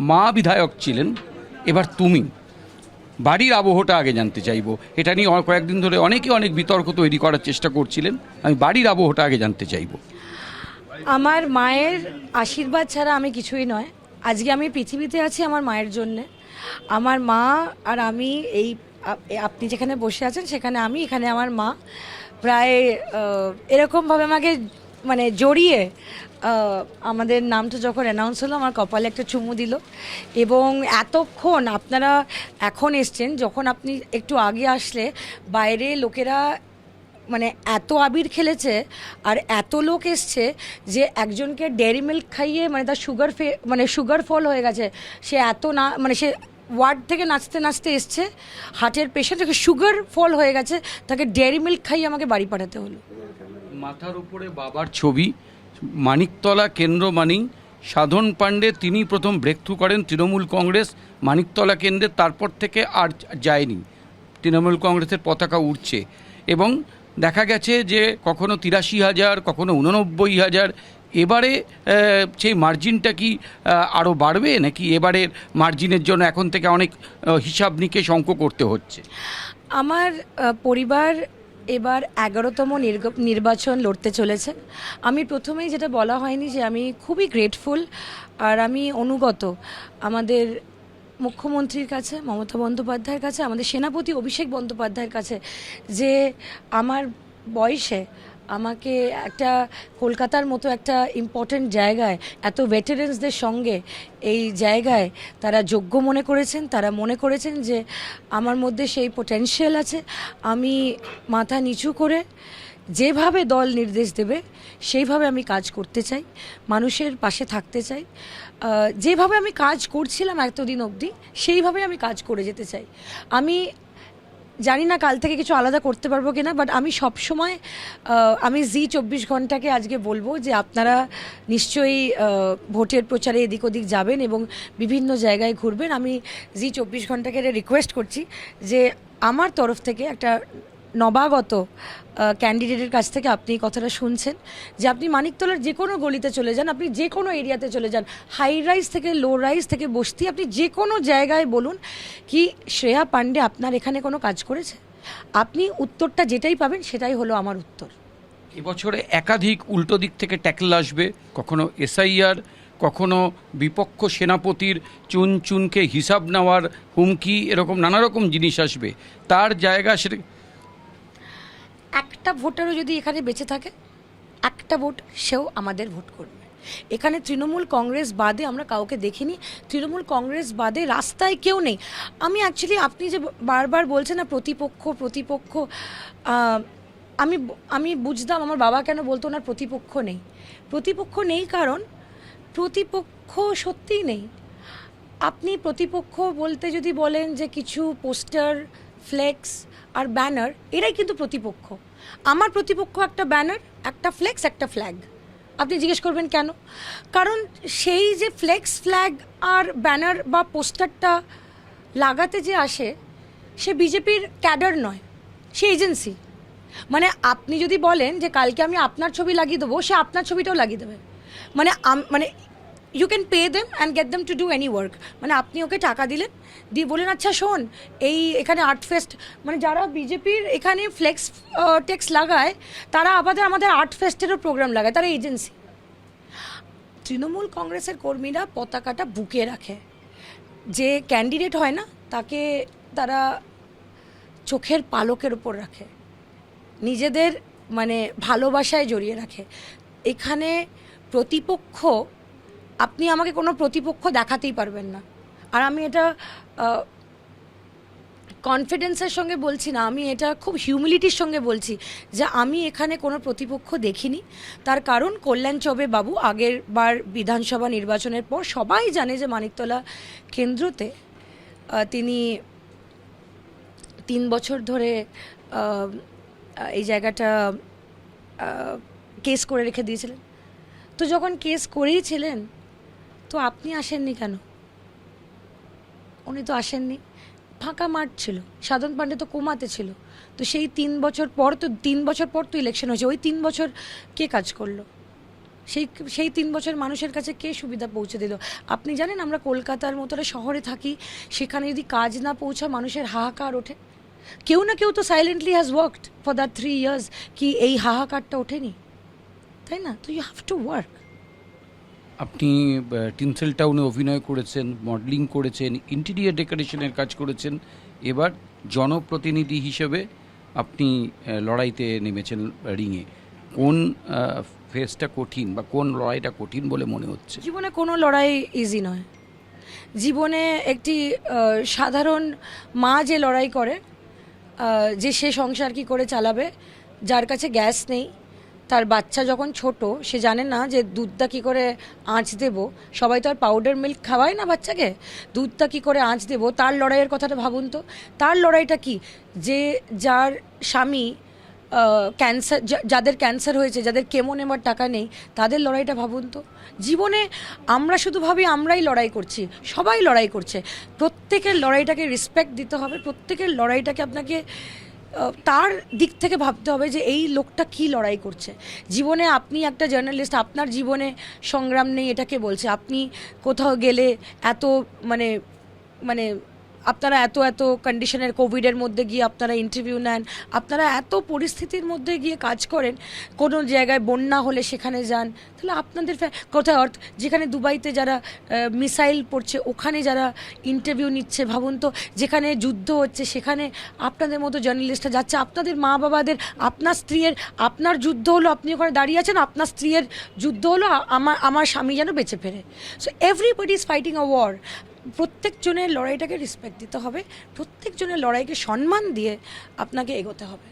মা বিধায়ক ছিলেন, এবার তুমি। বাড়ির আবহটা আগে জানতে চাইবো। এটা নিয়ে কয়েকদিন ধরে অনেকে অনেক বিতর্ক তৈরি করার চেষ্টা করছিলেন, আমি বাড়ির আবহটা আগে জানতে চাইবো। আমার মায়ের আশীর্বাদ ছাড়া আমি কিছুই নয়। আজকে আমি পৃথিবীতে আছি আমার মায়ের জন্যে। আমার মা আর আমি এই আপনি যেখানে বসে আছেন সেখানে আমি, এখানে আমার মা প্রায় এরকমভাবে আমাকে মানে জড়িয়ে আমাদের নামটা যখন অ্যানাউন্স হলো আমার কপালে একটা চুমু দিল। এবং এতক্ষণ আপনারা এখন এসছেন, যখন আপনি একটু আগে আসলে বাইরে লোকেরা মানে এত আবির খেলেছে আর এত লোক এসছে যে একজনকে ডেয়ারি মিল্ক খাইয়ে মানে তার সুগার ফল হয়ে গেছে। সে এত না মানে সে ওয়ার্ড থেকে নাচতে নাচতে এসছে, হার্টের পেশেন্ট, তাকে সুগার ফল হয়ে গেছে, তাকে ডেয়ারি মিল্ক খাইয়ে আমাকে বাড়ি পাঠাতে হলো। মাথার উপরে বাবার ছবি, মানিকতলা কেন্দ্র মানেই সাধন পাণ্ডে, তিনি প্রথম ব্রেক থ্রু করেন তৃণমূল কংগ্রেস মানিকতলা কেন্দ্রে, তারপর থেকে আর যায়নি। তৃণমূল কংগ্রেসের পতাকা উঠছে এবং দেখা গেছে যে কখনো 83,000, কখনো 89,000। এবারে সেই মার্জিনটা কি আরও বাড়বে, নাকি এবারের মার্জিনের জন্য এখন থেকে অনেক হিসাব নিকেশ অঙ্ক করতে হচ্ছে? আমার পরিবার এবার 11তম নির্বাচন লড়তে চলেছে। আমি প্রথমেই যেটা বলা হয়নি যে আমি খুবই গ্রেটফুল আর আমি অনুগত আমাদের মুখ্যমন্ত্রীর কাছে, মমতা বন্দ্যোপাধ্যায়ের কাছে, আমাদের সেনাপতি অভিষেক বন্দ্যোপাধ্যায়ের কাছে, যে আমার বয়সে আমাকে একটা কলকাতার মতো একটা ইম্পর্ট্যান্ট জায়গায় এত ভেটারেন্সদের সঙ্গে এই জায়গায় তারা যোগ্য মনে করেছেন। তারা মনে করেছেন যে আমার মধ্যে সেই পোটেনশিয়াল আছে। আমি মাথা নিচু করে যেভাবে দল নির্দেশ দেবে সেইভাবে আমি কাজ করতে চাই, মানুষের পাশে থাকতে চাই। যেভাবে আমি কাজ করছিলাম এতদিন অবধি সেইভাবে আমি কাজ করে যেতে চাই। আমি জানি না কাল থেকে কিছু আলাদা করতে পারবো কিনা, বাট আমি সবসময় আমি জি24 ঘন্টাকে আজকে বলবো যে আপনারা নিশ্চয়ই ভোটের প্রচারে এদিক ওদিক যাবেন এবং বিভিন্ন জায়গায় ঘুরবেন। আমি জি24 ঘন্টাকে রিকোয়েস্ট করছি যে আমার তরফ থেকে একটা নবাগত ক্যান্ডিডেটের কাছ থেকে আপনি কথাটা শুনছেন যে আপনি মানিকতলার যে কোনো গলিতে চলে যান, আপনি যে কোনো এরিয়াতে চলে যান, হাই রাইজ থেকে লো রাইজ থেকে বস্তি, আপনি যে কোনো জায়গায় বলুন কি শ্রেয়া পাণ্ডে আপনার এখানে কোনো কাজ করেছে, আপনি উত্তরটা যেটাই পাবেন সেটাই হলো আমার উত্তর। এবছরে একাধিক উল্টো দিক থেকে ট্যাকল আসবে, কখনো এসআইআর, কখনো বিপক্ষ সেনাপতির চুনকে হিসাব নেওয়ার হুমকি, এরকম নানা রকম জিনিস আসবে। তার জায়গা সেটা একটা ভোটারও যদি এখানে বেঁচে থাকে, একটা ভোট সেও আমাদের ভোট করবে। এখানে তৃণমূল কংগ্রেস বাদে আমরা কাউকে দেখিনি, তৃণমূল কংগ্রেস বাদে রাস্তায় কেউ নেই। আমি অ্যাকচুয়ালি আপনি যে বারবার বলছেন না প্রতিপক্ষ, আমি বুঝতাম আমার বাবা কেন বলতো ওনার প্রতিপক্ষ নেই কারণ প্রতিপক্ষ সত্যিই নেই। আপনি প্রতিপক্ষ বলতে যদি বলেন যে কিছু পোস্টার, ফ্লেক্স আর ব্যানার, এরাই কিন্তু প্রতিপক্ষ। আমার প্রতিপক্ষ একটা ব্যানার, একটা ফ্লেক্স, একটা ফ্ল্যাগ। আপনি জিজ্ঞেস করবেন কেন? কারণ সেই যে ফ্লেক্স, ফ্ল্যাগ আর ব্যানার বা পোস্টারটা লাগাতে যে আসে সে বিজেপির ক্যাডার নয়, সে এজেন্সি। মানে আপনি যদি বলেন যে কালকে আমি আপনার ছবি লাগিয়ে দেবো, সে আপনার ছবিটাও লাগিয়ে দেবে। মানে you can pay them and get them to do any work. মানে আপনি ওকে টাকা দিলেন, দিয়ে বলেন আচ্ছা শোন এখানে আর্ট ফেস্ট, মানে যারা বিজেপির এখানে ফ্লেক্স টেক্স লাগায় তারা আমাদের আর্ট ফেস্টেরও প্রোগ্রাম লাগায়, তারা এজেন্সি। তৃণমূল কংগ্রেসের কর্মীরা পতাকাটা বুকে রাখে, যে ক্যান্ডিডেট হয় না তাকে তারা চোখের পালকের ওপর রাখে, নিজেদের মানে ভালোবাসায় জড়িয়ে রাখে। এখানে প্রতিপক্ষ, আপনি আমাকে কোনো প্রতিপক্ষ দেখাতেই পারবেন না। আর আমি এটা কনফিডেন্সের সঙ্গে বলছি না, আমি এটা খুব হিউমিলিটির সঙ্গে বলছি যে আমি এখানে কোনো প্রতিপক্ষ দেখিনি। তার কারণ কল্যাণ চৌবে বাবু আগের বার বিধানসভা নির্বাচনের পর সবাই জানে যে মানিকতলা কেন্দ্রতে তিনি 3 বছর ধরে এই জায়গাটা কেস করে রেখে দিয়েছিলেন। তো যখন কেস করেইছিলেন তো আপনি আসেননি কেন? উনি তো আসেননি, ফাঁকা মাঠ ছিল, সাধন পাণ্ডে তো কোমাতে ছিল। তো সেই 3 বছর পর তো ইলেকশন হয়েছে, ওই 3 বছর কে কাজ করলো? সেই সেই 3 বছর মানুষের কাছে কে সুবিধা পৌঁছে দিল? আপনি জানেন আমরা কলকাতার মতো একটা শহরে থাকি, সেখানে যদি কাজ না পৌঁছা মানুষের হাহাকার ওঠে। কেউ না কেউ তো silently has worked for that 3 years, কি এই হাহাকারটা ওঠেনি? তাই না? তো ইউ হ্যাভ টু ওয়ার্ক। আপনি টিনসেল টাউনে অভিনয় করেছেন, মডেলিং করেছেন, ইন্টেরিয়ার ডেকোরেশনের কাজ করেছেন, এবার জনপ্রতিনিধি হিসেবে আপনি লড়াইতে নেমেছেন রিংয়ে। কোন ফেসটা কঠিন বা কোন লড়াইটা কঠিন বলে মনে হচ্ছে? জীবনে কোনো লড়াই ইজি নয়। জীবনে একটি সাধারণ মা যে লড়াই করে, যে সে সংসার কি করে চালাবে, যার কাছে গ্যাস নেই, তার বাচ্চা যখন ছোট, সে জানে না যে দুধটা কি করে আঁচ দেব। সবাই তো আর পাউডার মিল্ক খাওয়ায় না বাচ্চাকে, দুধটা কি করে আঁচ দেব, তার লড়াইয়ের কথাটা ভাবুন তো। তার লড়াইটা কি, যে যার স্বামী ক্যান্সার, যাদের ক্যান্সার হয়েছে, যাদের কেমো নেবার টাকা নেই, তাদের লড়াইটা ভাবুন তো। জীবনে আমরা শুধু ভাবি আমরাই লড়াই করছি, সবাই লড়াই করছে। প্রত্যেকের লড়াইটাকে রেসপেক্ট দিতে হবে, প্রত্যেকের লড়াইটাকে আপনাকে তার দিক থেকে ভাবতে হবে যে এই লোকটা কি লড়াই করছে। জীবনে আপনি একটা জার্নালিস্ট, আপনার জীবনে সংগ্রাম নেই এটাকে বলছে। আপনি কোথাও গেলে এত মানে মানে আপনারা এত এত কন্ডিশনের, কোভিডের মধ্যে গিয়ে আপনারা ইন্টারভিউ নেন, আপনারা এত পরিস্থিতির মধ্যে গিয়ে কাজ করেন, কোনো জায়গায় বন্যা হলে সেখানে যান, তাহলে আপনাদের কোথায় যেখানে দুবাইতে যারা মিসাইল পড়ছে ওখানে যারা ইন্টারভিউ নিচ্ছে, ভাবুন তো। যেখানে যুদ্ধ হচ্ছে সেখানে আপনাদের মতো জার্নালিস্টরা যাচ্ছে, আপনাদের মা বাবাদের, আপনার স্ত্রীর, আপনার যুদ্ধ হলো, আপনি ওখানে দাঁড়িয়ে আছেন, আপনার স্ত্রীর যুদ্ধ হলো, আমার স্বামী যেন বেঁচে ফেরে। So everybody is fighting a war. প্রত্যেকজনের লড়াইটাকে রেসপেক্ট দিতে হবে, প্রত্যেকজনের লড়াইকে সম্মান দিয়ে আপনাকে এগোতে হবে।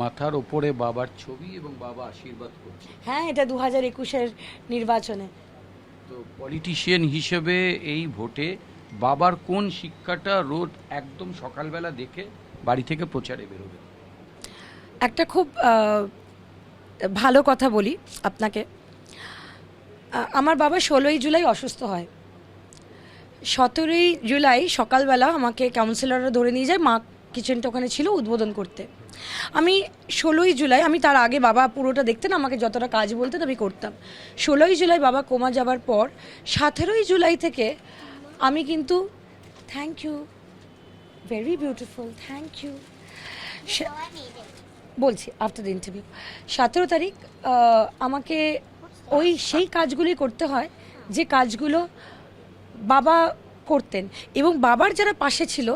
মাথার ওপরে বাবার ছবি এবং বাবা আশীর্বাদ করছে। হ্যাঁ, এটা 2021-এর নির্বাচনে। তো পলিটিশিয়ান হিসেবে এই ভোটে বাবার কোন শিক্ষাটা রোজ একদম সকালবেলা দেখে বাড়ি থেকে প্রচারে বেরোবে? একটা খুব ভালো কথা বলি আপনাকে। আমার বাবা 16ই জুলাই অসুস্থ হয়। 17ই জুলাই সকালবেলা আমাকে কাউন্সিলররা ধরে নিয়ে যায়, মা কিচেনটা ওখানে ছিল, উদ্বোধন করতে। আমি 16ই জুলাই, আমি তার আগে বাবা পুরোটা দেখতেন, আমাকে যতটা কাজ বলতেন আমি করতাম। 16ই জুলাই বাবা কোমা যাবার পর 17ই জুলাই থেকে আমি কিন্তু, thank you, very beautiful, thank you, বলছি আফটার দ্য ইন্টারভিউ। 17 তারিখ আমাকে সেই কাজগুলি করতে হয় যে কাজগুলো বাবা করতেন, এবং বাবার যারা পাশে ছিল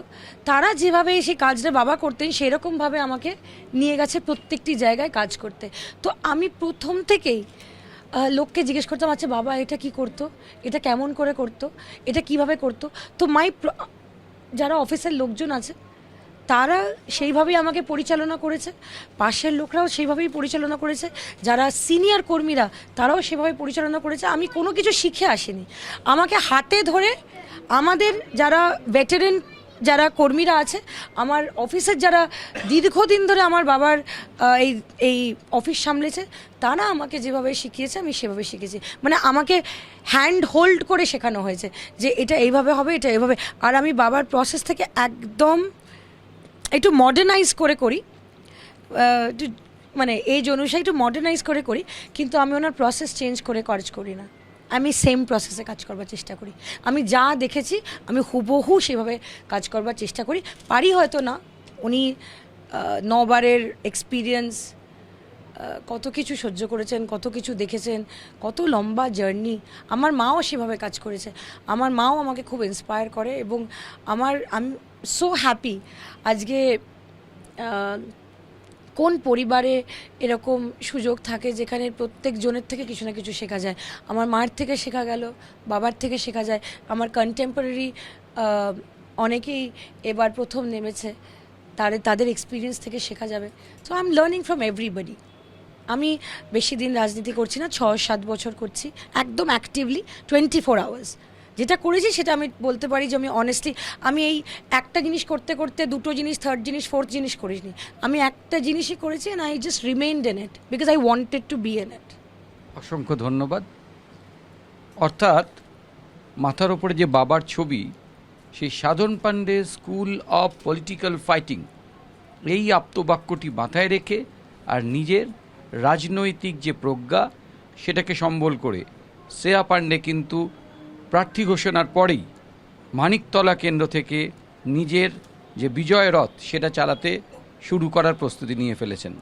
তারা যেভাবে সেই কাজটা বাবা করতেন সেরকমভাবে আমাকে নিয়ে গেছে প্রত্যেকটি জায়গায় কাজ করতে। তো আমি প্রথম থেকেই লোককে জিজ্ঞেস করতাম, আচ্ছা বাবা এটা কি করতো, এটা কেমন করে করতো, এটা কিভাবে করতো। তো যারা অফিসের লোকজন আছে তারা সেইভাবেই আমাকে পরিচালনা করেছে, পাশের লোকরাও সেইভাবেই পরিচালনা করেছে, যারা সিনিয়র কর্মীরা তারাও সেভাবে পরিচালনা করেছে। আমি কোনো কিছু শিখে আসিনি, আমাকে হাতে ধরে আমাদের যারা ভেটারেন যারা কর্মীরা আছে, আমার অফিসের যারা দীর্ঘদিন ধরে আমার বাবার এই অফিস সামলেছে, তারা আমাকে যেভাবে শিখিয়েছে আমি সেভাবে শিখেছি। মানে আমাকে হ্যান্ড হোল্ড করে শেখানো হয়েছে যে এটা এইভাবে হবে, এটা এইভাবে। আর আমি বাবার প্রসেস থেকে একদম একটু মডার্নাইজ করে করি, মানে এজ অনুযায়ী একটু মডার্নাইজ করে করি, কিন্তু আমি ওনার প্রসেস চেঞ্জ করে কাজ করি না। আমি সেম প্রসেসে কাজ করবার চেষ্টা করি। আমি যা দেখেছি আমি হুবহু সেভাবে কাজ করবার চেষ্টা করি। পারি হয়তো না, উনি 9 বারের এক্সপিরিয়েন্স, কত কিছু সহ্য করেছেন, কত কিছু দেখেছেন, কত লম্বা জার্নি। আমার মাও সেভাবে কাজ করেছে, আমার মাও আমাকে খুব ইন্সপায়ার করে, এবং আমি সো হ্যাপি আজকে কোন পরিবারে এরকম সুযোগ থাকে যেখানে প্রত্যেক জনের থেকে কিছু না কিছু শেখা যায়। আমার মায়ের থেকে শেখা গেল, বাবার থেকে শেখা যায়, আমার কন্টেম্পোরারি অনেকেই এবার প্রথম নেমেছে, তাদের এক্সপিরিয়েন্স থেকে শেখা যাবে। So I am learning from everybody. আমি বেশি দিন রাজনীতি করছি না, 6-7 বছর করছি একদম অ্যাক্টিভলি 24 আওয়ার্স। যেটা করেছি সেটা আমি বলতে পারি যে আমি অনেস্টলি, আমি এই একটা জিনিস করতে করতে দুটো জিনিস, থার্ড জিনিস, ফোর্থ জিনিস করিনি। আমি একটা জিনিসই করেছি, and I just remained in it because I wanted to be in it. অসংখ্য ধন্যবাদ। অর্থাৎ মাথার ওপরে যে বাবার ছবি, সেই Sadhan Pande school of political fighting, এই আপ্তবাক্যটি মাথায় রেখে আর নিজের রাজনৈতিক যে প্রজ্ঞা সেটাকে সম্বল করে শ্রেয়া পাণ্ডে কিন্তু প্রার্থী ঘোষণার পরেই মানিকতলা কেন্দ্র থেকে নিজের যে বিজয় রথ সেটা চালাতে শুরু করার প্রস্তুতি নিয়ে ফেলেছেন।